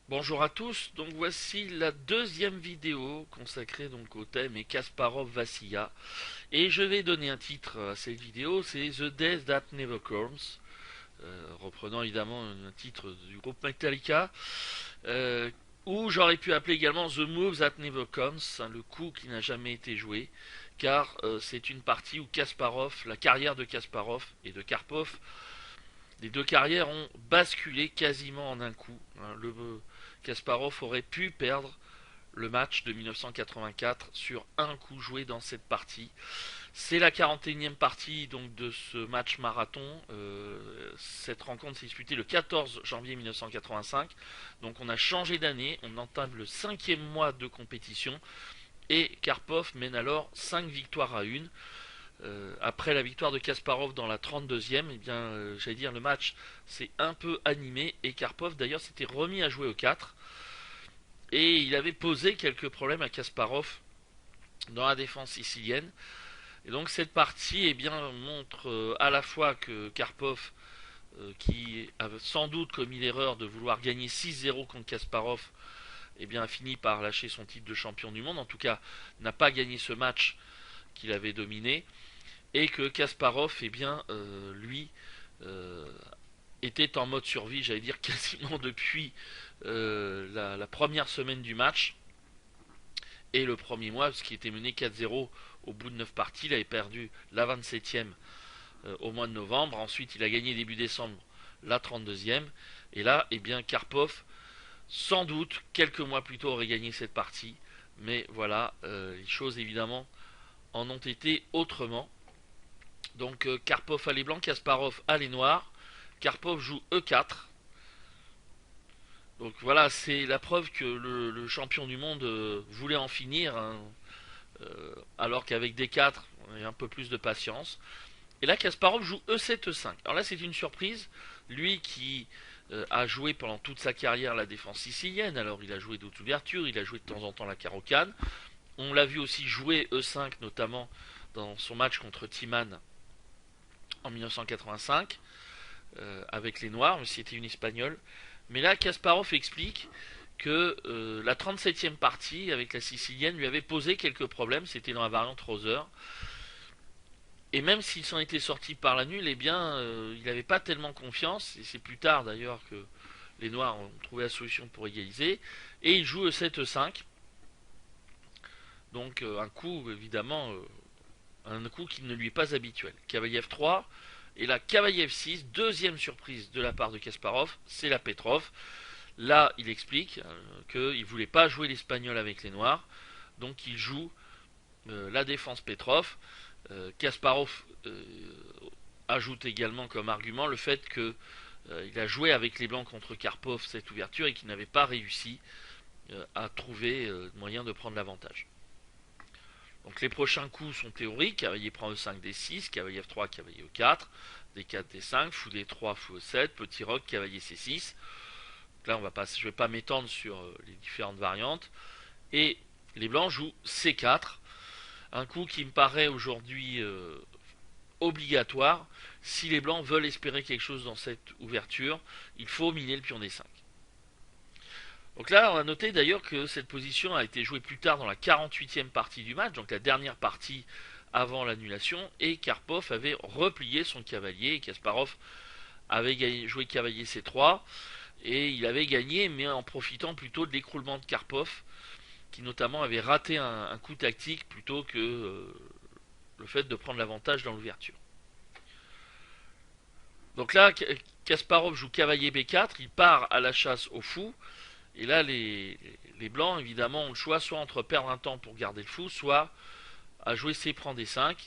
Bonjour à tous, donc voici la deuxième vidéo consacrée donc au thème et Kasparov-Vassilla. Et je vais donner un titre à cette vidéo, c'est The Death That Never Comes, reprenant évidemment un titre du groupe Metallica, euh, ou j'aurais pu appeler également The Move That Never Comes, hein, le coup qui n'a jamais été joué, car c'est une partie où Kasparov, la carrière de Kasparov et de Karpov, les deux carrières ont basculé quasiment en un coup. Hein. Kasparov aurait pu perdre le match de 1984 sur un coup joué dans cette partie. C'est la 41e partie donc de ce match marathon. Cette rencontre s'est disputée le 14 janvier 1985. Donc on a changé d'année, on entame le 5e mois de compétition et Karpov mène alors 5 victoires à une. Après la victoire de Kasparov dans la 32e, eh bien, j'allais dire le match s'est un peu animé et Karpov d'ailleurs s'était remis à jouer au 4 et il avait posé quelques problèmes à Kasparov dans la défense sicilienne. Et donc cette partie eh bien, montre à la fois que Karpov, qui a sans doute commis l'erreur de vouloir gagner 6-0 contre Kasparov, eh bien, a fini par lâcher son titre de champion du monde. En tout cas, n'a pas gagné ce match qu'il avait dominé. Et que Kasparov, eh bien, lui, euh, était en mode survie, j'allais dire quasiment depuis la première semaine du match et le premier mois, ce qui était mené 4-0 au bout de 9 parties. Il avait perdu la 27e au mois de novembre. Ensuite, il a gagné début décembre la 32e. Et là, eh bien, Karpov, sans doute, quelques mois plus tôt, aurait gagné cette partie. Mais voilà, les choses évidemment en ont été autrement. Donc Karpov a les blancs, Kasparov a les noirs. Karpov joue E4. Donc voilà, c'est la preuve que le champion du monde voulait en finir, hein, alors qu'avec D4, il y a un peu plus de patience. Et là, Kasparov joue E7, E5. Alors là, c'est une surprise. Lui qui a joué pendant toute sa carrière la défense sicilienne, alors il a joué d'autres ouvertures, il a joué de temps en temps la carocane. On l'a vu aussi jouer E5, notamment dans son match contre Timan en 1985, avec les Noirs, mais c'était une Espagnole. Mais là, Kasparov explique que la 37e partie avec la Sicilienne lui avait posé quelques problèmes, c'était dans la variante Roser. Et même s'il s'en était sorti par la nulle, eh bien, il n'avait pas tellement confiance, et c'est plus tard d'ailleurs que les Noirs ont trouvé la solution pour égaliser, et il joue E7, E5, donc un coup évidemment, un coup qui ne lui est pas habituel. Cavalier F3, et là cavalier F6, deuxième surprise de la part de Kasparov, c'est la Petrov. Là, il explique qu'il ne voulait pas jouer l'espagnol avec les Noirs, donc il joue la défense Petrov. Kasparov ajoute également comme argument le fait qu'il a joué avec les blancs contre Karpov cette ouverture et qu'il n'avait pas réussi à trouver moyen de prendre l'avantage. Donc les prochains coups sont théoriques. Cavalier prend E5, D6, cavalier F3, cavalier E4, D4, D5, fou D3, fou E7, petit roc, cavalier C6. Donc là, je ne vais pas m'étendre sur les différentes variantes. Et les blancs jouent C4, un coup qui me paraît aujourd'hui obligatoire. Si les blancs veulent espérer quelque chose dans cette ouverture, il faut miner le pion D5. Donc là, on a noté d'ailleurs que cette position a été jouée plus tard dans la 48e partie du match, donc la dernière partie avant l'annulation, et Karpov avait replié son cavalier, et Kasparov avait joué cavalier C3, et il avait gagné, mais en profitant plutôt de l'écroulement de Karpov, qui notamment avait raté un coup tactique plutôt que le fait de prendre l'avantage dans l'ouverture. Donc là, Kasparov joue cavalier B4, il part à la chasse au fou, et là les blancs évidemment ont le choix soit entre perdre un temps pour garder le fou, soit à jouer C prend D5,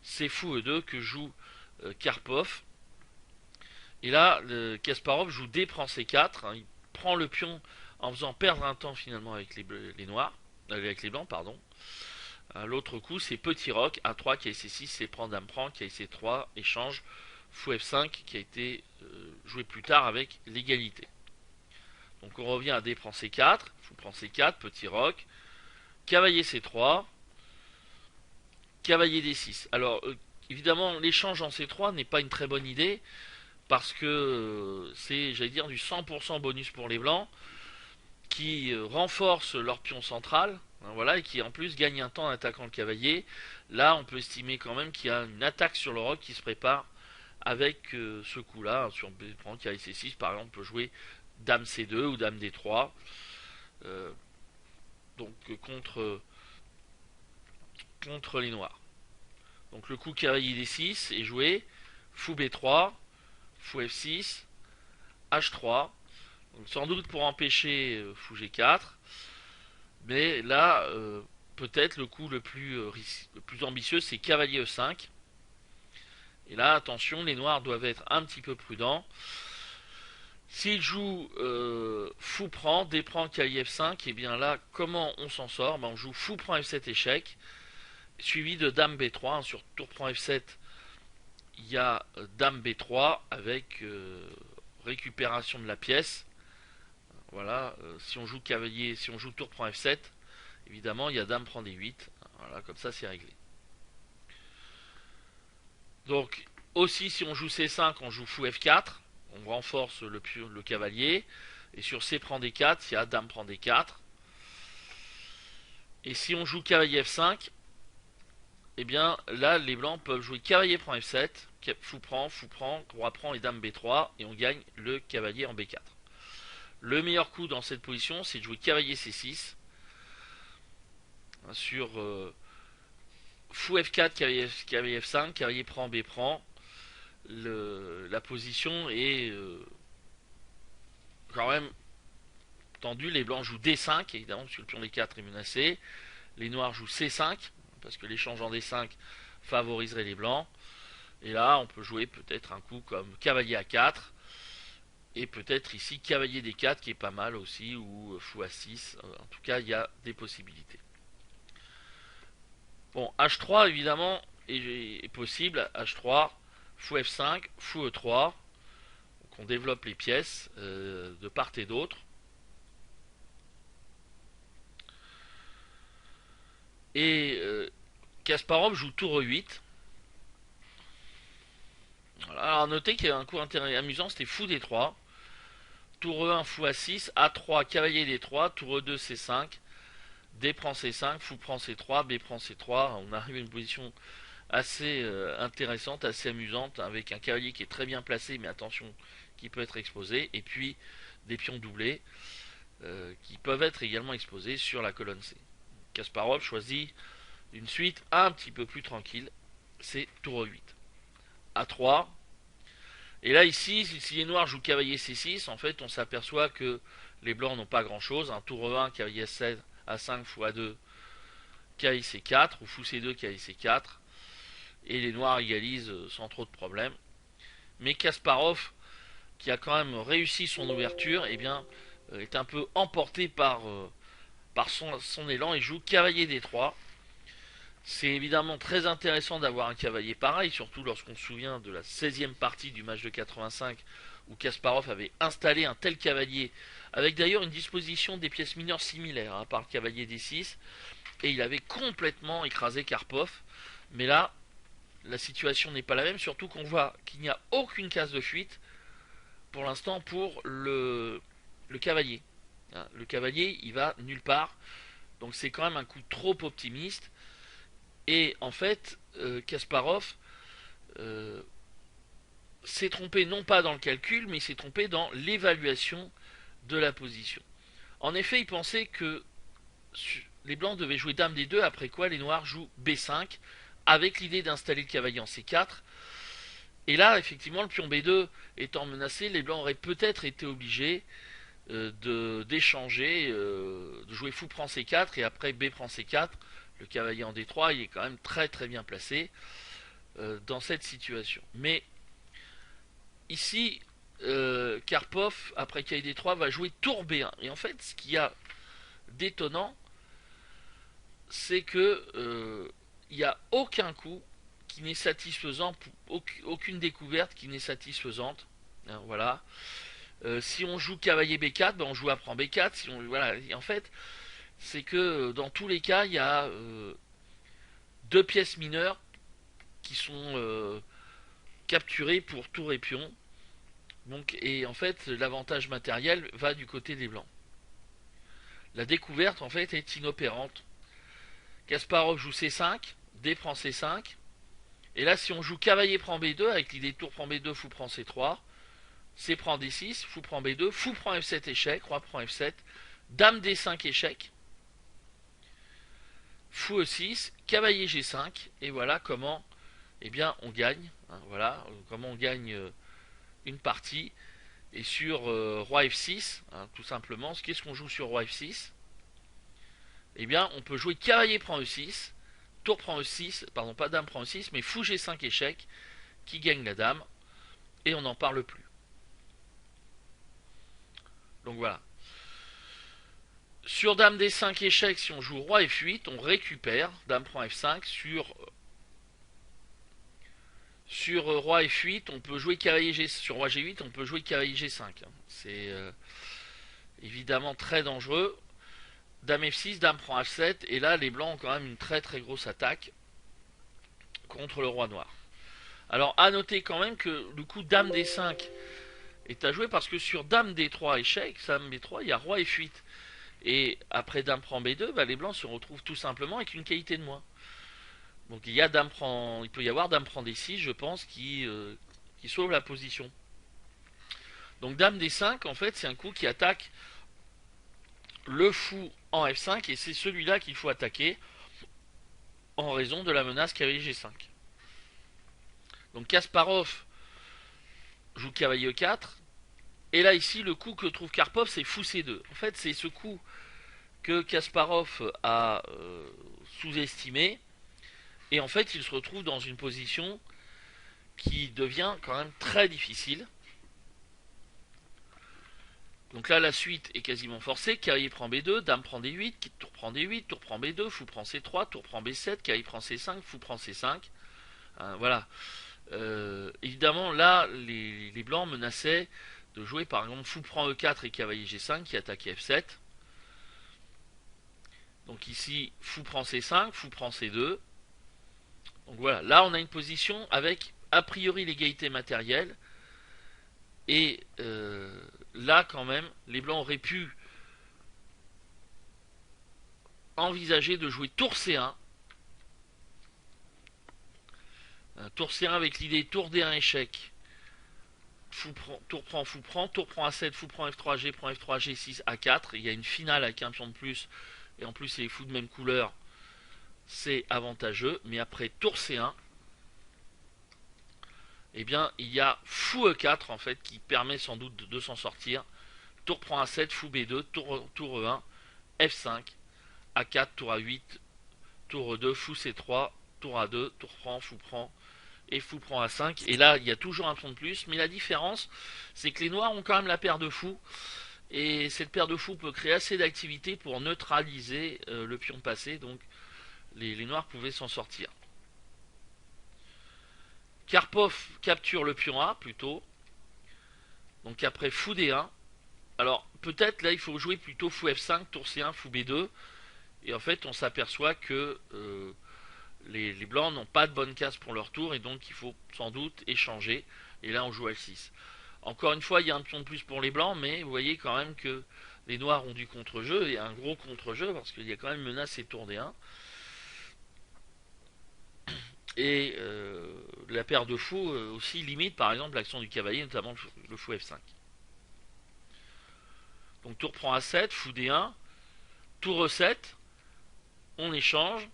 C fou E2 que joue Karpov. Et là, Kasparov joue D prend C4, hein, il prend le pion en faisant perdre un temps finalement avec les noirs, avec les blancs, pardon. L'autre coup, c'est petit roc, A3, qui a C6, c'est prend dame prend, qui a C3, échange, fou F5, qui a été joué plus tard avec l'égalité. Donc on revient à D prend C4, fou prend C4, petit roc, cavalier C3, cavalier D6. Alors, évidemment, l'échange en C3 n'est pas une très bonne idée, parce que c'est, j'allais dire, du 100% bonus pour les blancs, qui renforce leur pion central, hein, voilà, et qui en plus gagne un temps en attaquant le cavalier. Là, on peut estimer quand même qu'il y a une attaque sur le roc qui se prépare avec ce coup-là. Sur prendre cavalier C6, par exemple, on peut jouer Dame C2 ou Dame D3, euh, donc contre les noirs. Donc le coup cavalier D6 est joué, Fou B3, Fou F6, H3, donc sans doute pour empêcher Fou G4, mais là, peut-être le coup le plus ambitieux, c'est cavalier E5. Et là, attention, les noirs doivent être un petit peu prudents. S'ils jouent Fou prend, D prend, cavalier F5, et bien là, comment on s'en sort? On joue Fou prend F7 échec, suivi de Dame B3. Sur Tour prend F7, il y a Dame B3 avec récupération de la pièce. Voilà, si on joue cavalier, si on joue Tour prend F7, évidemment, il y a Dame prend D8. Voilà, comme ça, c'est réglé. Donc, aussi, si on joue C5, on joue Fou F4. On renforce le cavalier. Et sur C prend D4, il y a Dame prend D4. Et si on joue cavalier F5, eh bien là, les blancs peuvent jouer cavalier prend F7, Fou prend, Roi prend et Dame B3. Et on gagne le cavalier en B4. Le meilleur coup dans cette position, c'est de jouer cavalier C6. Sur Fou F4, cavalier F5, cavalier prend, B prend. La position est quand même tendue. Les blancs jouent D5, évidemment, parce que le pion D4 est menacé. Les noirs jouent C5, parce que l'échange en D5 favoriserait les blancs. Et là, on peut jouer peut-être un coup comme cavalier A4. Et peut-être ici cavalier D4 qui est pas mal aussi, ou Fou A6. En tout cas, il y a des possibilités. Bon, H3 évidemment est possible. H3, Fou F5, Fou E3. Donc on développe les pièces de part et d'autre. Et Kasparov joue tour E8. Voilà. Alors notez qu'il y a un coup amusant, c'était Fou D3. Tour E1, Fou A6, A3, cavalier D3, tour E2, C5, D prend C5, Fou prend C3, B prend C3. On arrive à une position assez intéressante, assez amusante, avec un cavalier qui est très bien placé, mais attention, qui peut être exposé, et puis des pions doublés qui peuvent être également exposés sur la colonne C. Kasparov choisit une suite un petit peu plus tranquille, c'est tour E8. A3. Et là ici, si les noirs jouent cavalier C6, en fait on s'aperçoit que les blancs n'ont pas grand chose. Un tour E1, cavalier C7, A5, Fou A2, cavalier C4, ou Fou C2, cavalier C4. Et les noirs égalisent sans trop de problèmes. Mais Kasparov, qui a quand même réussi son ouverture, eh bien, est un peu emporté par son élan et joue cavalier D3. C'est évidemment très intéressant d'avoir un cavalier pareil, surtout lorsqu'on se souvient de la 16e partie du match de 85 où Kasparov avait installé un tel cavalier, avec d'ailleurs une disposition des pièces mineures similaires, par le cavalier D6, et il avait complètement écrasé Karpov. Mais là, la situation n'est pas la même, surtout qu'on voit qu'il n'y a aucune case de fuite pour l'instant pour le cavalier. Le cavalier, il va nulle part, donc c'est quand même un coup trop optimiste. Et en fait, Kasparov s'est trompé non pas dans le calcul, mais il s'est trompé dans l'évaluation de la position. En effet, il pensait que les blancs devaient jouer Dame D2, après quoi les noirs jouent B5, avec l'idée d'installer le cavalier en C4. Et là, effectivement, le pion B2 étant menacé, les blancs auraient peut-être été obligés d'échanger, de jouer Fou prend C4 et après B prend C4. Le cavalier en D3, il est quand même très très bien placé dans cette situation. Mais ici, Karpov, après cavalier D3, va jouer tour B1. Et en fait, ce qu'il y a d'étonnant, c'est que il n'y a aucun coup qui n'est satisfaisant, aucune découverte qui n'est satisfaisante. Hein, voilà. Si on joue cavalier B4, ben on joue apprend B4. Si on, voilà. Et en fait, c'est que dans tous les cas, il y a deux pièces mineures qui sont capturées pour tour et pion. Donc, et en fait, l'avantage matériel va du côté des blancs. La découverte, en fait, est inopérante. Kasparov joue C5, D prend C5. Et là, si on joue cavalier prend B2, avec l'idée tour prend B2, fou prend C3, C prend D6, fou prend B2, fou prend F7 échec, roi prend F7, dame D5 échec, fou E6, cavalier G5, et voilà comment eh bien, on gagne. Hein, voilà comment on gagne une partie. Et sur roi F6, hein, tout simplement, qu'est-ce qu'on joue sur roi F6? Eh bien, on peut jouer cavalier prend E6, tour prend E6, pardon, pas dame prend E6, mais fou G5 échec, qui gagne la dame, et on n'en parle plus. Donc voilà. Sur dame D5 échec, si on joue roi F8, on récupère, dame prend F5, sur roi F8, on peut jouer cavalier G, sur roi G8, on peut jouer cavalier G5. C'est évidemment très dangereux. Dame F6, dame prend H7, et là les blancs ont quand même une très très grosse attaque contre le roi noir. Alors à noter quand même que le coup dame D5 est à jouer parce que sur dame D3 échec, dame B3, il y a roi F8. Et après dame prend B2, bah, les blancs se retrouvent tout simplement avec une qualité de moins. Donc il peut y avoir dame prend D6, je pense, qui sauve la position. Donc dame D5, en fait, c'est un coup qui attaque le fou en F5 et c'est celui-là qu'il faut attaquer en raison de la menace cavalier G5. Donc Kasparov joue cavalier E4 et là ici le coup que trouve Karpov c'est fou C2. En fait c'est ce coup que Kasparov a sous-estimé et en fait il se retrouve dans une position qui devient quand même très difficile. Donc là, la suite est quasiment forcée. Cavalier prend B2, dame prend D8, tour prend D8, tour prend B2, fou prend C3, tour prend B7, cavalier prend C5, fou prend C5. Voilà. Évidemment, là, les blancs menaçaient de jouer par exemple fou prend E4 et cavalier G5 qui attaquait F7. Donc ici, fou prend C5, fou prend C2. Donc voilà, là on a une position avec a priori l'égalité matérielle. Et là, quand même, les blancs auraient pu envisager de jouer tour C1. Tour C1 avec l'idée tour D1 échec. Tour prend, fou prend, tour prend A7, fou prend F3, G prend F3, G6, A4. Il y a une finale avec un pion de plus. Et en plus, c'est les fous de même couleur. C'est avantageux. Mais après tour C1, eh bien, il y a fou E4 en fait qui permet sans doute de s'en sortir. Tour prend A7, fou B2, tour E1, F5, A4, tour A8, tour E2, fou C3, tour A2, tour prend, et fou prend A5. Et là, il y a toujours un pion de plus, mais la différence, c'est que les noirs ont quand même la paire de fous. Et cette paire de fous peut créer assez d'activité pour neutraliser le pion passé, donc les noirs pouvaient s'en sortir. Karpov capture le pion A plutôt. Donc après fou D1. Alors peut-être là il faut jouer plutôt fou F5, tour C1, fou B2. Et en fait on s'aperçoit que les blancs n'ont pas de bonne case pour leur tour. Et donc il faut sans doute échanger. Et là on joue F6. Encore une fois il y a un pion de plus pour les blancs. Mais vous voyez quand même que les noirs ont du contre-jeu. Et un gros contre-jeu parce qu'il y a quand même menace et tour D1. Et la paire de fous aussi limite par exemple l'action du cavalier, notamment le fou F5. Donc tour prend A7, fou D1, tour E7, on échange,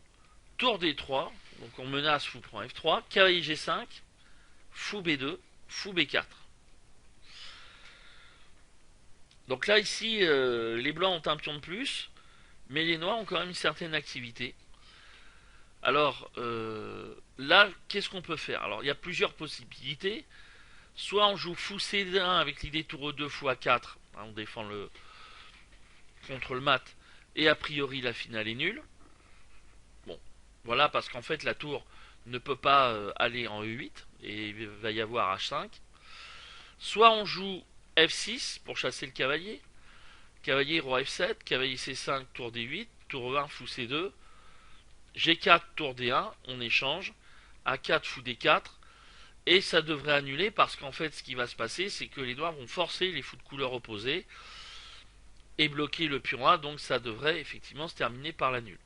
tour D3, donc on menace, fou prend F3, cavalier G5, fou B2, fou B4. Donc là ici les blancs ont un pion de plus, mais les noirs ont quand même une certaine activité. Alors là, qu'est-ce qu'on peut faire? Alors il y a plusieurs possibilités. Soit on joue fou C1 avec l'idée tour E2, fou A4, hein, on défend contre le mat, et a priori la finale est nulle. Bon, voilà, parce qu'en fait la tour ne peut pas aller en E8, et il va y avoir H5. Soit on joue F6 pour chasser le cavalier, cavalier roi F7, cavalier C5, tour D8, tour E1, fou C2, G4, tour D1, on échange, A4, fou D4, Et ça devrait annuler parce qu'en fait ce qui va se passer c'est que les noirs vont forcer les fous de couleur opposée et bloquer le pion A, donc ça devrait effectivement se terminer par la nulle.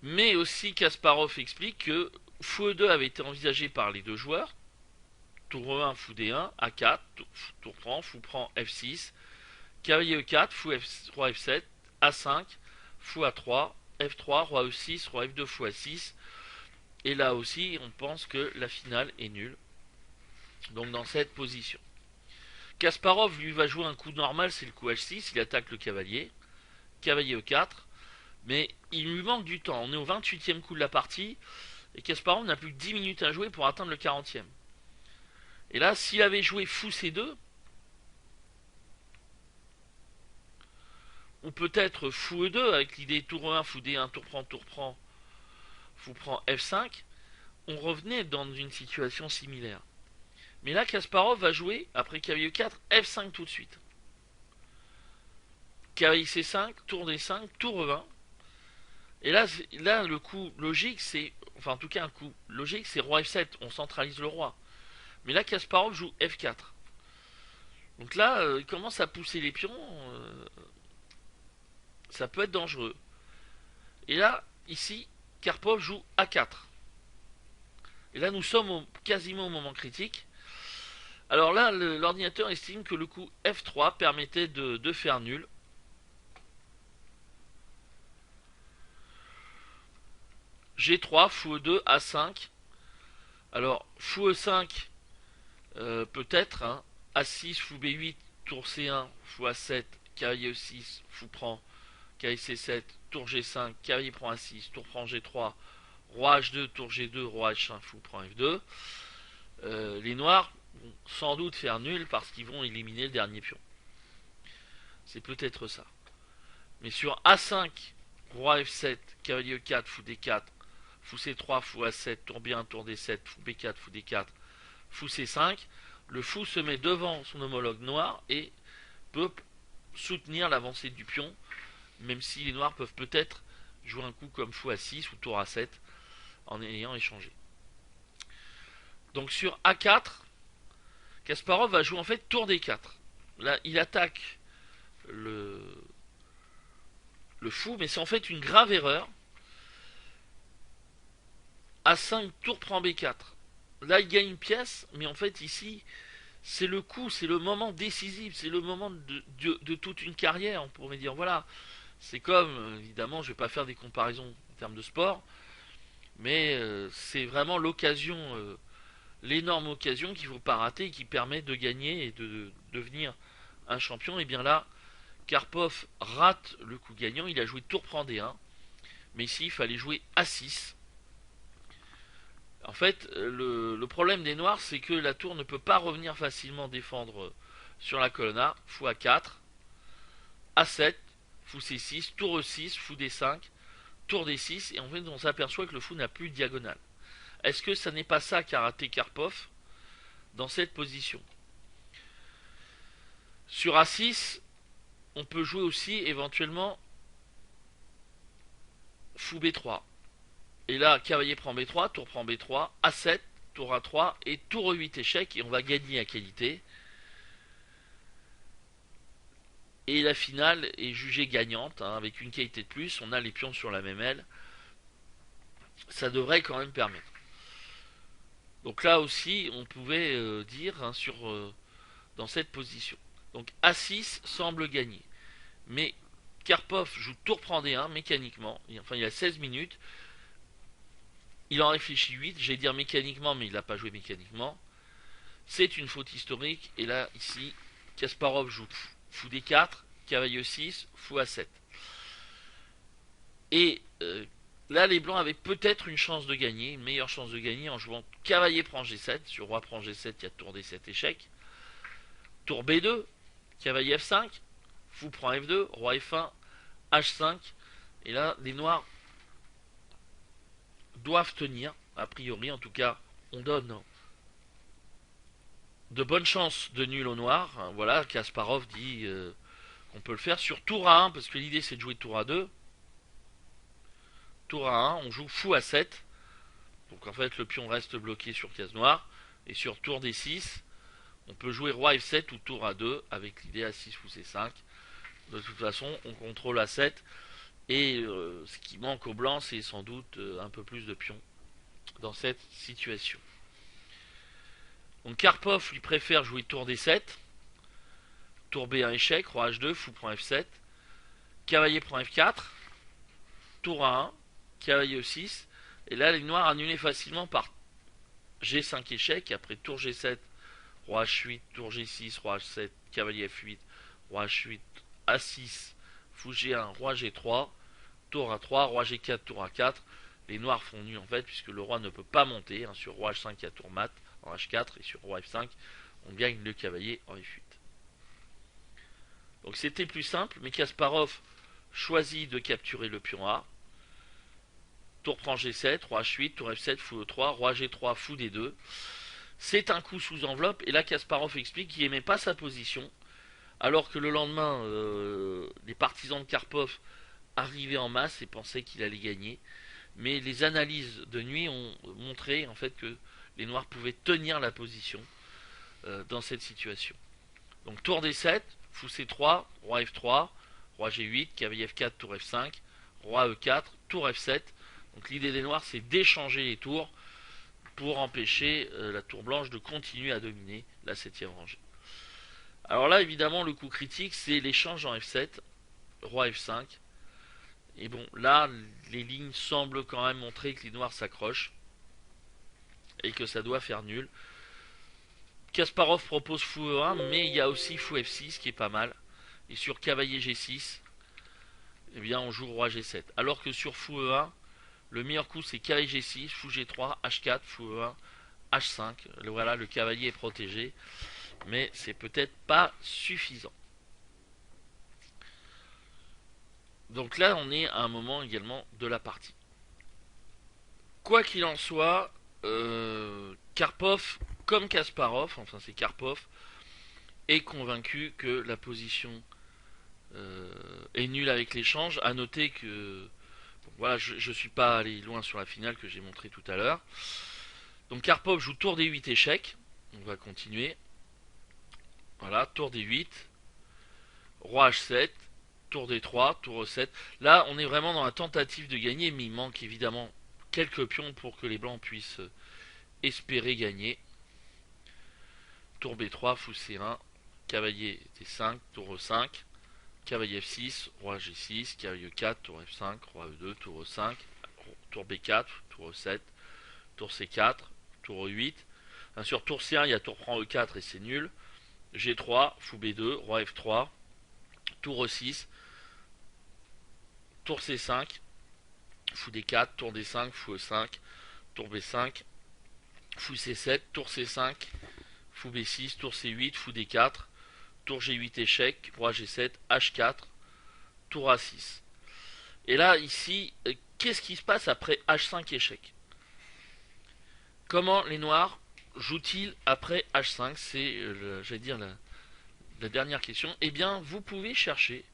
Mais aussi Kasparov explique que fou E2 avait été envisagé par les deux joueurs. Tour E1, fou D1, A4, tour prend, fou prend F6, cavalier E4, fou F, roi F7, A5, fou A3, F3, roi E6, roi F2, fou A6. Et là aussi, on pense que la finale est nulle. Donc dans cette position. Kasparov, lui, va jouer un coup normal, c'est le coup H6, il attaque le cavalier. Cavalier E4. Mais il lui manque du temps. On est au 28e coup de la partie. Et Kasparov n'a plus que 10 minutes à jouer pour atteindre le 40e. Et là, s'il avait joué fou C2, ou peut-être fou E2 avec l'idée tour E1, fou D1, tour prend, fou prend F5, on revenait dans une situation similaire. Mais là, Kasparov va jouer, après cavalier E4, F5 tout de suite. Cavalier C5, tour D5, tour E1. Et là, le coup logique, c'est... Enfin, en tout cas, un coup logique, c'est roi F7. On centralise le roi. Mais là, Kasparov joue F4. Donc là, il commence à pousser les pions. Ça peut être dangereux. Et là, ici, Karpov joue A4. Et là, nous sommes quasiment au moment critique. Alors là, l'ordinateur estime que le coup F3 permettait de faire nul. G3, fou E2, A5. Alors, fou E5, peut-être. Hein. A6, fou B8, tour C1, fou A7, cavalier E6, fou prend, cavalier C7, tour G5, cavalier prend A6, tour prend G3, roi H2, tour G2, roi H1, fou prend F2. Les noirs vont sans doute faire nul parce qu'ils vont éliminer le dernier pion. C'est peut-être ça. Mais sur A5, roi F7, cavalier E4, fou D4, fou C3, fou A7, tour B1, tour D7, fou B4, fou D4, fou C5, le fou se met devant son homologue noir et peut soutenir l'avancée du pion, même si les noirs peuvent peut-être jouer un coup comme fou A6 ou tour A7 en ayant échangé. Donc sur A4, Kasparov va jouer en fait tour D4. Là, il attaque le fou, mais c'est en fait une grave erreur. A5, tour prend B4. Là, il gagne une pièce, mais en fait, ici, c'est le coup, c'est le moment décisif, c'est le moment de toute une carrière, on pourrait dire. Voilà, c'est comme, évidemment, je ne vais pas faire des comparaisons en termes de sport, mais c'est vraiment l'occasion, l'énorme occasion qu'il ne faut pas rater et qui permet de gagner et de devenir un champion. Et bien là, Karpov rate le coup gagnant, il a joué tour prend D1, mais ici, il fallait jouer A6. En fait, le problème des noirs, c'est que la tour ne peut pas revenir facilement défendre sur la colonne A. Fou A4, A7, fou C6, tour E6, fou D5, tour D6, et en fait on s'aperçoit que le fou n'a plus de diagonale. Est-ce que ça n'est pas ça qu'a raté Karpov dans cette position? Sur A6, on peut jouer aussi éventuellement fou B3. Et là, cavalier prend B3, tour prend B3, A7, tour A3 et tour E8 échec, et on va gagner à qualité. Et la finale est jugée gagnante, hein, avec une qualité de plus, on a les pions sur la même aile. Ça devrait quand même permettre. Donc là aussi, on pouvait dire hein, dans cette position. Donc A6 semble gagner. Mais Karpov joue tour prend D1 mécaniquement. Enfin, il a 16 minutes. Il en réfléchit 8, j'allais dire mécaniquement, mais il n'a pas joué mécaniquement. C'est une faute historique, et là, ici, Kasparov joue fou D4, cavalier 6, fou A7. Et là, les blancs avaient peut-être une chance de gagner, une meilleure chance de gagner en jouant cavalier prend G7. Sur roi prend G7, il y a tour D7 échec. Tour B2, cavalier F5, fou prend F2, roi F1, H5. Et là, les noirs doivent tenir, a priori en tout cas, on donne de bonnes chances de nul au noir. Voilà, Kasparov dit qu'on peut le faire sur tour A1, parce que l'idée c'est de jouer tour A2. Tour A1, on joue fou A7, Donc en fait le pion reste bloqué sur case noire. Et sur tour D6, on peut jouer roi F7 ou tour A2 avec l'idée A6 ou C5. De toute façon, on contrôle A7. Et ce qui manque au blanc, c'est sans doute un peu plus de pions dans cette situation. Donc Karpov lui préfère jouer tour D7. Tour B1 échec, roi H2, fou prend F7. Cavalier prend F4. Tour A1, cavalier E6. Et là, les noirs annulés facilement par G5 échec. Et après tour G7, roi H8, tour G6, roi H7, cavalier F8, roi H8, A6, fou G1, roi G3, tour A3, roi G4, tour A4. Les noirs font nu en fait, puisque le roi ne peut pas monter. Sur roi H5, il y a tour mat en H4. Et sur roi F5, on gagne le cavalier en F8. Donc c'était plus simple, mais Kasparov choisit de capturer le pion A. Tour prend G7, roi H8, tour F7, fou E3, roi G3, fou D2. C'est un coup sous enveloppe, et là Kasparov explique qu'il n'aimait pas sa position, alors que le lendemain, les partisans de Karpov arrivaient en masse et pensaient qu'il allait gagner. Mais les analyses de nuit ont montré en fait que les noirs pouvaient tenir la position dans cette situation. Donc tour D7, fou C3, roi F3, roi G8, cavalier F4, tour F5, roi E4, tour F7. Donc l'idée des noirs, c'est d'échanger les tours pour empêcher la tour blanche de continuer à dominer la 7ème rangée. Alors là, évidemment, le coup critique, c'est l'échange en F7, roi F5. Et bon, là, les lignes semblent quand même montrer que les noirs s'accrochent et que ça doit faire nul. Kasparov propose fou E1, mais il y a aussi fou F6 qui est pas mal. Et sur cavalier G6, eh bien on joue roi G7. Alors que sur fou E1, le meilleur coup c'est cavalier G6, fou G3, H4, fou E1, H5. Voilà, le cavalier est protégé, mais c'est peut-être pas suffisant. Donc là, on est à un moment également de la partie. Quoi qu'il en soit, Karpov, comme Kasparov, enfin c'est Karpov, est convaincu que la position est nulle avec l'échange. A noter que bon, voilà, je ne suis pas allé loin sur la finale que j'ai montré tout à l'heure. Donc Karpov joue tour D8 échec. On va continuer. Voilà, tour D8, roi H7, tour D3, tour E7. Là, on est vraiment dans la tentative de gagner, mais il manque évidemment quelques pions pour que les blancs puissent espérer gagner. Tour B3, fou C1, cavalier D5, tour E5, cavalier F6, roi G6, cavalier E4, tour F5, roi E2, tour E5, tour B4, tour E7, tour C4, tour E8. Sur tour C1, il y a tour prend E4 et c'est nul. G3, fou B2, roi F3, tour E6, tour C5, fou D4, tour D5, fou E5, tour B5, fou C7, tour C5, fou B6, tour C8, fou D4, tour G8 échec, roi G7, H4, tour A6. Et là, ici, qu'est-ce qui se passe après H5 échec? Comment les noirs jouent-ils après H5? C'est, j'allais dire, la dernière question. Eh bien, vous pouvez chercher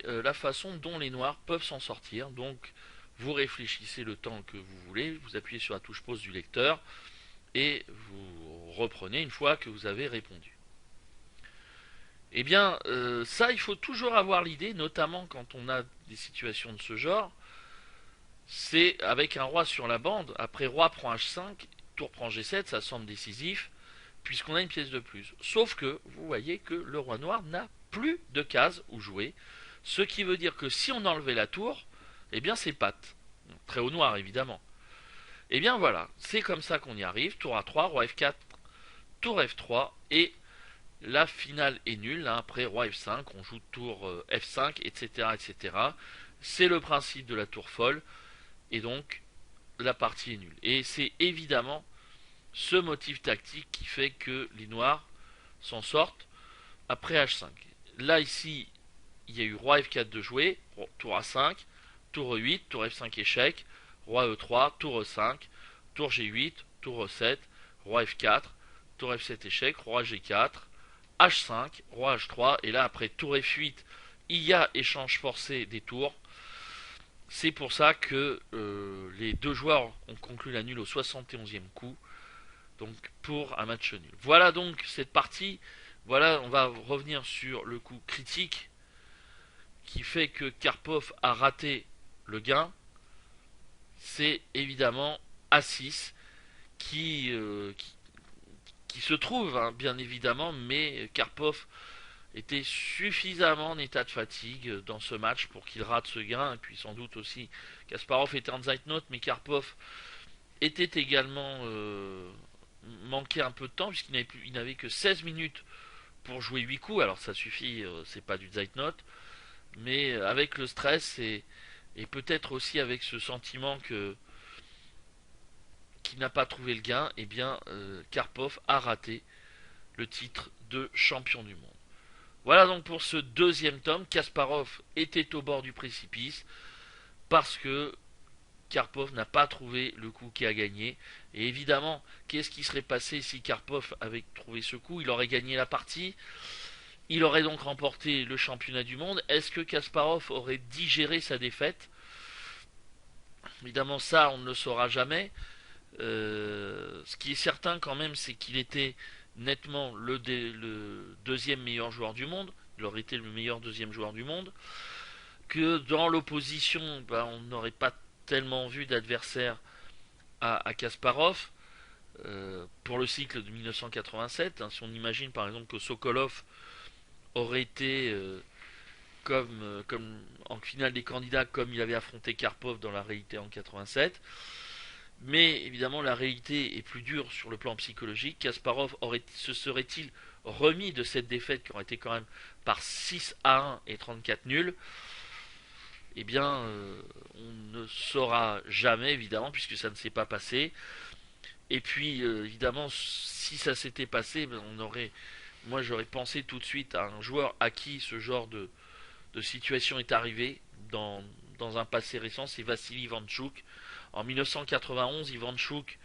la façon dont les noirs peuvent s'en sortir. Donc, vous réfléchissez le temps que vous voulez, vous appuyez sur la touche pause du lecteur et vous reprenez une fois que vous avez répondu. Eh bien, ça, il faut toujours avoir l'idée, notamment quand on a des situations de ce genre. C'est avec un roi sur la bande, après roi prend H5, tour prend G7, ça semble décisif, puisqu'on a une pièce de plus. Sauf que, vous voyez que le roi noir n'a plus de cases où jouer, ce qui veut dire que si on enlevait la tour, eh bien c'est patte. Très haut noir, évidemment. Eh bien voilà, c'est comme ça qu'on y arrive. Tour A3, roi F4, tour F3, et la finale est nulle. Après roi F5, on joue tour F5, etc., etc. C'est le principe de la tour folle, et donc la partie est nulle. Et c'est évidemment ce motif tactique qui fait que les noirs s'en sortent après H5. Là, ici, il y a eu roi F4 de jouer, tour A5, tour E8, tour F5 échec, roi E3, tour E5, tour G8, tour E7, roi F4, tour F7 échec, roi G4, H5, roi H3, et là, après tour F8, il y a échange forcé des tours. C'est pour ça que les deux joueurs ont conclu la nulle au 71e coup, donc pour un match nul. Voilà donc cette partie. Voilà, on va revenir sur le coup critique qui fait que Karpov a raté le gain. C'est évidemment A6 qui se trouve, hein, bien évidemment, mais Karpov était suffisamment en état de fatigue dans ce match pour qu'il rate ce gain. Et puis sans doute aussi Kasparov était en Zeitnote, mais Karpov était également manqué un peu de temps puisqu'il n'avait que 16 minutes pour jouer 8 coups. Alors ça suffit, c'est pas du Zeitnote, mais avec le stress et peut-être aussi avec ce sentiment que qu'il n'a pas trouvé le gain, eh bien Karpov a raté le titre de champion du monde. Voilà donc pour ce deuxième tome. Kasparov était au bord du précipice parce que Karpov n'a pas trouvé le coup qui a gagné. Et évidemment, qu'est-ce qui serait passé si Karpov avait trouvé ce coup? Il aurait gagné la partie. Il aurait donc remporté le championnat du monde. Est-ce que Kasparov aurait digéré sa défaite? Évidemment, ça, on ne le saura jamais. Ce qui est certain quand même, c'est qu'il était nettement le deuxième meilleur joueur du monde. Il aurait été le meilleur deuxième joueur du monde. Que dans l'opposition, on n'aurait pas tellement vu d'adversaire à Kasparov pour le cycle de 1987. Hein, si on imagine par exemple que Sokolov aurait été comme en finale des candidats comme il avait affronté Karpov dans la réalité en 87. Mais évidemment, la réalité est plus dure sur le plan psychologique. Kasparov se serait-il remis de cette défaite qui aurait été quand même par 6-1 et 34 nuls? Eh bien, on ne saura jamais, évidemment, puisque ça ne s'est pas passé. Et puis, évidemment, si ça s'était passé, moi j'aurais pensé tout de suite à un joueur à qui ce genre de situation est arrivé dans un passé récent, c'est Vassili Ivanchuk. En 1991, Ivanchuk,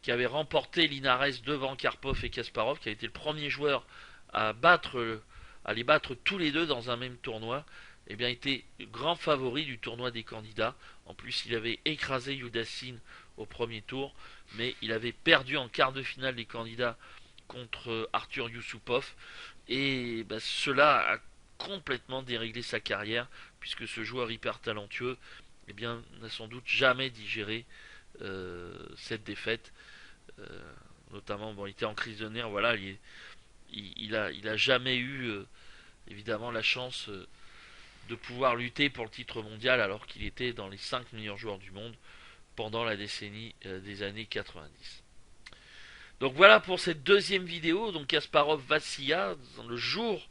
qui avait remporté l'Inares devant Karpov et Kasparov, qui a été le premier joueur à les battre tous les deux dans un même tournoi, eh bien, était grand favori du tournoi des candidats. En plus, il avait écrasé Yudassin au premier tour, mais il avait perdu en quart de finale des candidats contre Arthur Yusupov. Et cela a complètement déréglé sa carrière, puisque ce joueur hyper talentueux eh bien, n'a sans doute jamais digéré cette défaite. Notamment, il était en crise de nerfs, voilà, il a jamais eu évidemment la chance de pouvoir lutter pour le titre mondial alors qu'il était dans les 5 meilleurs joueurs du monde pendant la décennie des années 90. Donc voilà pour cette deuxième vidéo. Donc Kasparov Vassilla, le jour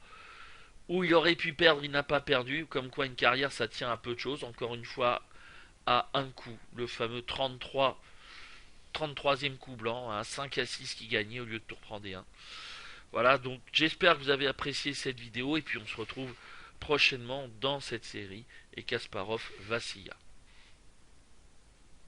où il aurait pu perdre, il n'a pas perdu. Comme quoi une carrière ça tient à peu de choses. Encore une fois à un coup. Le fameux 33e coup blanc, un 5-6 qui gagnait au lieu de tour prendre des 1. Voilà, donc j'espère que vous avez apprécié cette vidéo et puis on se retrouve prochainement dans cette série et Kasparov Vassilla.